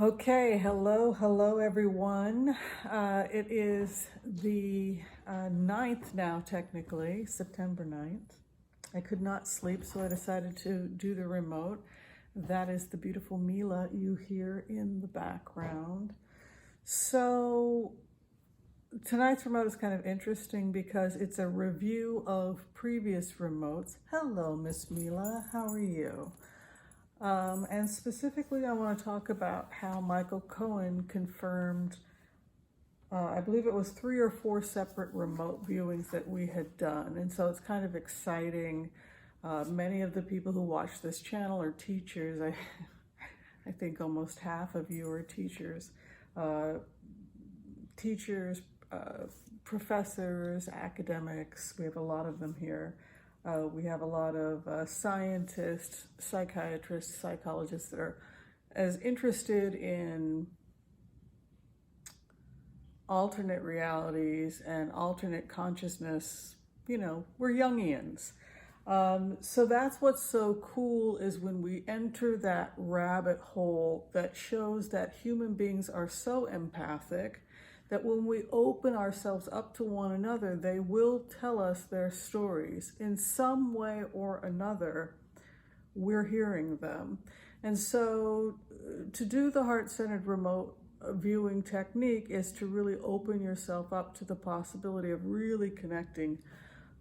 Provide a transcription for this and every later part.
Okay, hello everyone. It is the 9th now, technically, September 9th. I could not sleep, so I decided to do the remote. That is the beautiful Mila you hear in the background. So tonight's remote is kind of interesting because it's a review of previous remotes. Hello, Miss Mila, how are you? And specifically, I want to talk about how Michael Cohen confirmed, I believe it was 3 or 4 separate remote viewings that we had done. And so it's kind of exciting. Many of the people who watch this channel are teachers. I think almost half of you are teachers. Uh, teachers, professors, academics, we have a lot of them here. We have a lot of scientists, psychiatrists, psychologists that are as interested in alternate realities and alternate consciousness. We're Jungians. So that's what's so cool is when we enter that rabbit hole that shows that human beings are so empathic that when we open ourselves up to one another, they will tell us their stories in some way or another. We're hearing them. And so to do the heart-centered remote viewing technique is to really open yourself up to the possibility of really connecting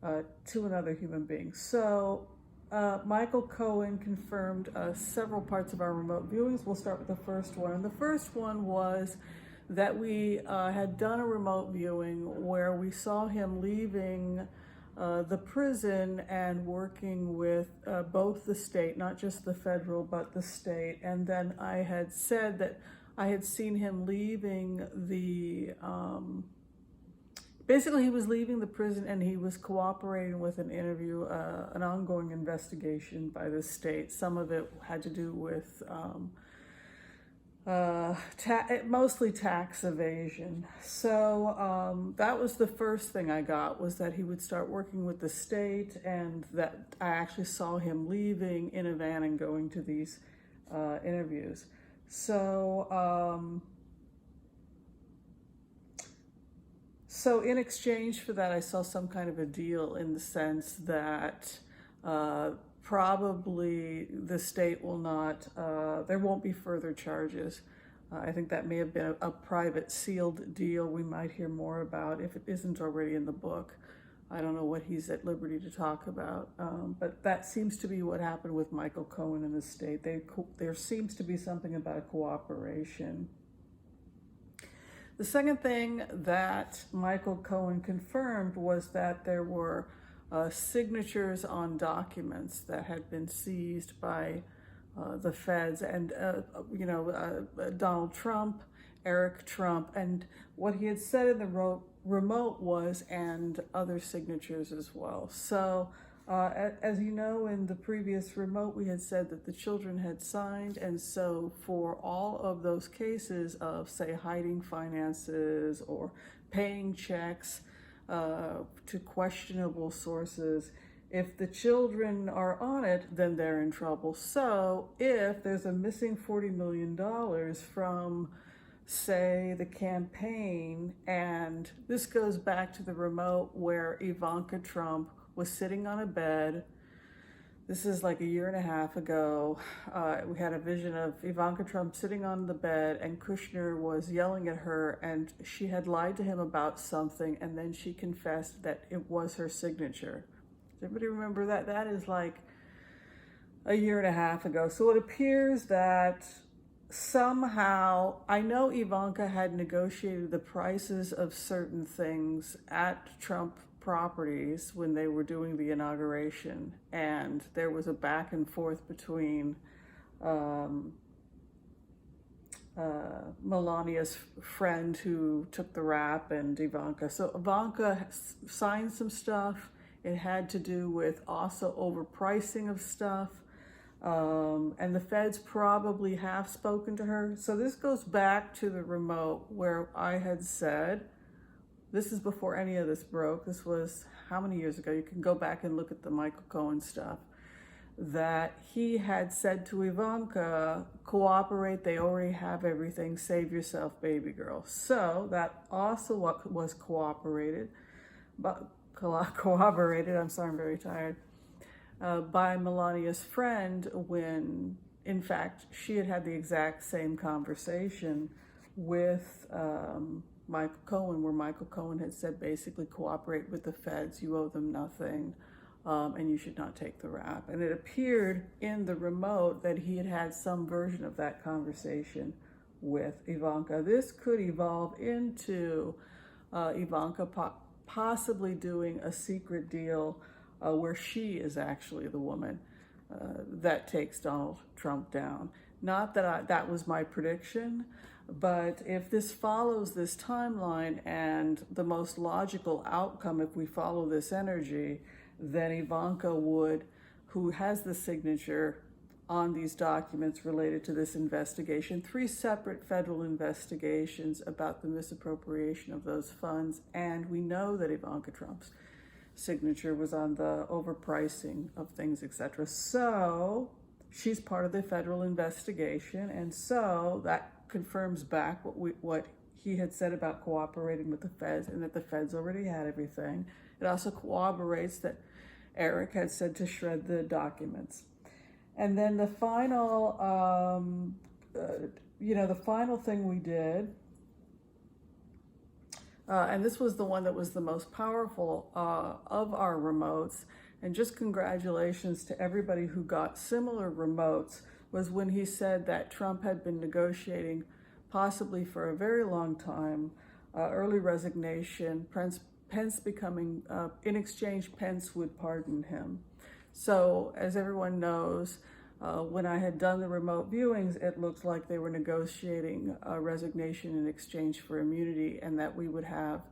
to another human being. So Michael Cohen confirmed several parts of our remote viewings. We'll start with the first one. And the first one was that we had done a remote viewing where we saw him leaving the prison and working with both the state, not just the federal, but the state. And then I had said that I had seen him leaving basically he was leaving the prison and he was cooperating with an interview, an ongoing investigation by the state. Some of it had to do with mostly tax evasion. So that was the first thing I got, was that he would start working with the state, and that I actually saw him leaving in a van and going to these interviews. So in exchange for that, I saw some kind of a deal in the sense that probably the state will not, there won't be further charges. I think that may have been a private sealed deal we might hear more about if it isn't already in the book. I don't know what he's at liberty to talk about, but that seems to be what happened with Michael Cohen and the state. There seems to be something about a cooperation. The second thing that Michael Cohen confirmed was that there were signatures on documents that had been seized by the feds, and Donald Trump, Eric Trump, and what he had said in the remote was, and other signatures as well. So as you know, in the previous remote, we had said that the children had signed, and so for all of those cases of, say, hiding finances or paying checks to questionable sources, if the children are on it, then they're in trouble. So if there's a missing $40 million from, say, the campaign, and this goes back to the remote where Ivanka Trump was sitting on a bed. This is like a year and a half ago. We had a vision of Ivanka Trump sitting on the bed, and Kushner was yelling at her, and she had lied to him about something, and then she confessed that it was her signature. Does everybody remember that? That is like a year and a half ago. So it appears that somehow, I know Ivanka had negotiated the prices of certain things at Trump properties when they were doing the inauguration, and there was a back and forth between Melania's friend who took the rap and Ivanka. So Ivanka signed some stuff. It had to do with also overpricing of stuff. And the feds probably have spoken to her. So this goes back to the remote where I had said, this is before any of this broke. This was how many years ago? You can go back and look at the Michael Cohen stuff. that he had said to Ivanka, cooperate, they already have everything, save yourself, baby girl. So that also was corroborated, I'm sorry, I'm very tired, by Melania's friend when, in fact, she had had the exact same conversation with Michael Cohen, where Michael Cohen had said basically cooperate with the feds, you owe them nothing, and you should not take the rap. And it appeared in the remote that he had had some version of that conversation with Ivanka. This could evolve into Ivanka possibly doing a secret deal where she is actually the woman that takes Donald Trump down. Not that that was my prediction, but if this follows this timeline and the most logical outcome, if we follow this energy, then Ivanka would, who has the signature on these documents related to this investigation, 3 separate federal investigations about the misappropriation of those funds, and we know that Ivanka Trump's signature was on the overpricing of things, etc. So she's part of the federal investigation, and so that confirms back what he had said about cooperating with the feds and that the feds already had everything. It also corroborates that Eric had said to shred the documents. And then the final, the final thing we did, and this was the one that was the most powerful of our remotes, and just congratulations to everybody who got similar remotes, was when he said that Trump had been negotiating, possibly for a very long time, early resignation, Pence becoming, in exchange, Pence would pardon him. So, as everyone knows, when I had done the remote viewings, it looked like they were negotiating a resignation in exchange for immunity, and that we would have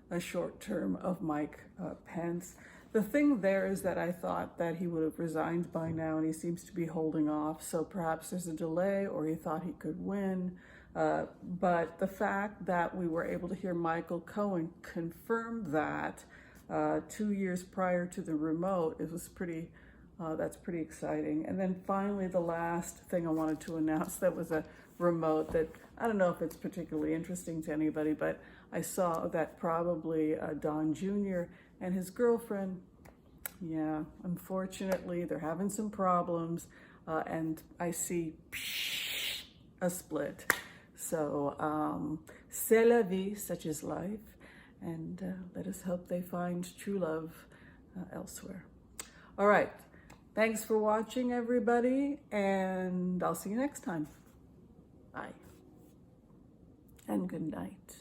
a short term of Mike Pence. The thing there is that I thought that he would have resigned by now, and he seems to be holding off. So perhaps there's a delay, or he thought he could win. But the fact that we were able to hear Michael Cohen confirm that 2 years prior to the remote, it was pretty, that's pretty exciting. And then finally, the last thing I wanted to announce, that was a remote that, I don't know if it's particularly interesting to anybody, but I saw that probably Don Jr. and his girlfriend, yeah, unfortunately, they're having some problems, and I see a split. So, c'est la vie, such is life, and let us hope they find true love elsewhere. All right, thanks for watching, everybody, and I'll see you next time. Bye, and good night.